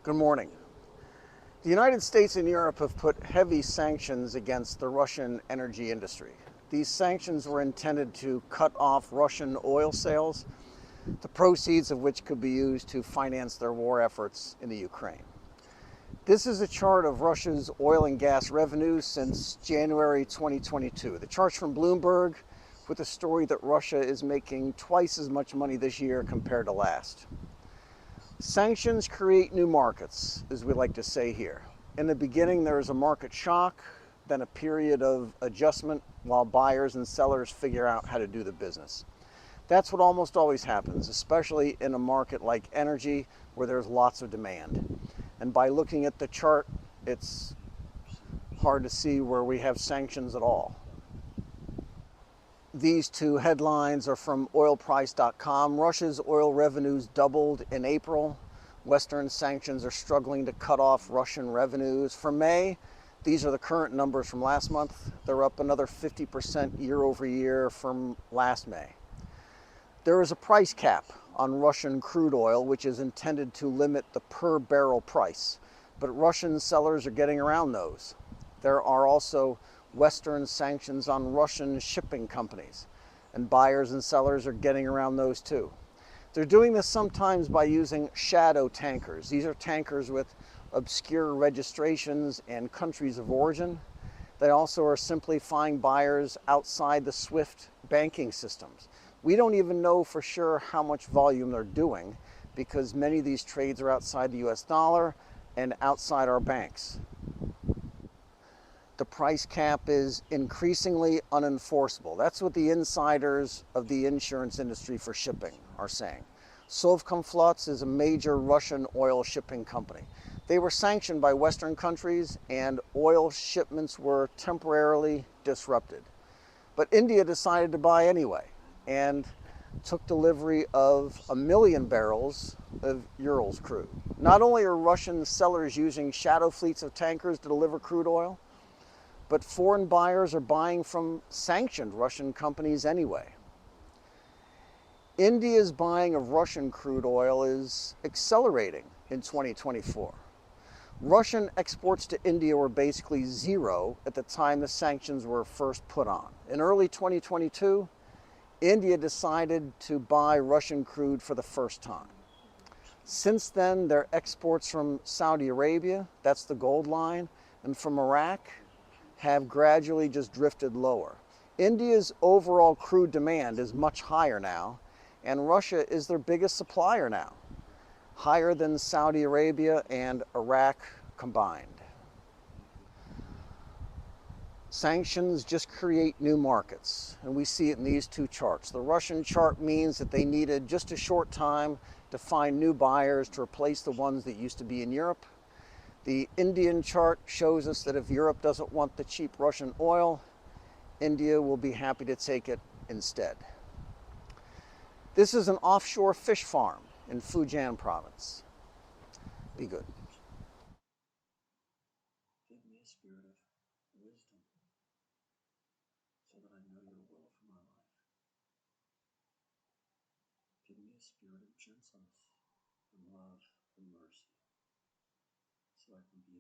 Good morning. The United States and Europe have put heavy sanctions against the Russian energy industry. These sanctions were intended to cut off Russian oil sales, the proceeds of which could be used to finance their war efforts in the Ukraine. This is a chart of Russia's oil and gas revenues since January 2022. The chart's from Bloomberg with a story that Russia is making twice as much money this year compared to last. Sanctions create new markets, as we like to say here. In the beginning, there is a market shock, then a period of adjustment while buyers and sellers figure out how to do the business. That's what almost always happens, especially in a market like energy where there's lots of demand. And by looking at the chart, it's hard to see where we have sanctions at all. These two headlines are from oilprice.com. Russia's oil revenues doubled in April. Western sanctions are struggling to cut off Russian revenues. For May, these are the current numbers from last month. They're up another 50% year over year from last May. There is a price cap on Russian crude oil, which is intended to limit the per barrel price. But Russian sellers are getting around those. There are also Western sanctions on Russian shipping companies, and buyers and sellers are getting around those too. They're doing this sometimes by using shadow tankers. These are tankers with obscure registrations and countries of origin. They also are simply flying buyers outside the SWIFT banking systems. We don't even know for sure how much volume they're doing because many of these trades are outside the US dollar and outside our banks. The price cap is increasingly unenforceable. That's what the insiders of the insurance industry for shipping are saying. Sovcomflot is a major Russian oil shipping company. They were sanctioned by Western countries and oil shipments were temporarily disrupted. But India decided to buy anyway and took delivery of 1 million barrels of Urals crude. Not only are Russian sellers using shadow fleets of tankers to deliver crude oil, but foreign buyers are buying from sanctioned Russian companies anyway. India's buying of Russian crude oil is accelerating in 2024. Russian exports to India were basically zero at the time the sanctions were first put on. In early 2022, India decided to buy Russian crude for the first time. Since then, their exports from Saudi Arabia, that's the gold line, and from Iraq, have gradually just drifted lower. India's overall crude demand is much higher now, and Russia is their biggest supplier now, higher than Saudi Arabia and Iraq combined. Sanctions just create new markets, and we see it in these two charts. The Russian chart means that they needed just a short time to find new buyers to replace the ones that used to be in Europe. The Indian chart shows us that if Europe doesn't want the cheap Russian oil, India will be happy to take it instead. This is an offshore fish farm in Fujian province. Be good. Give me a spirit of wisdom so that I know your will for my life. Give me a spirit of gentleness and love and mercy so I can be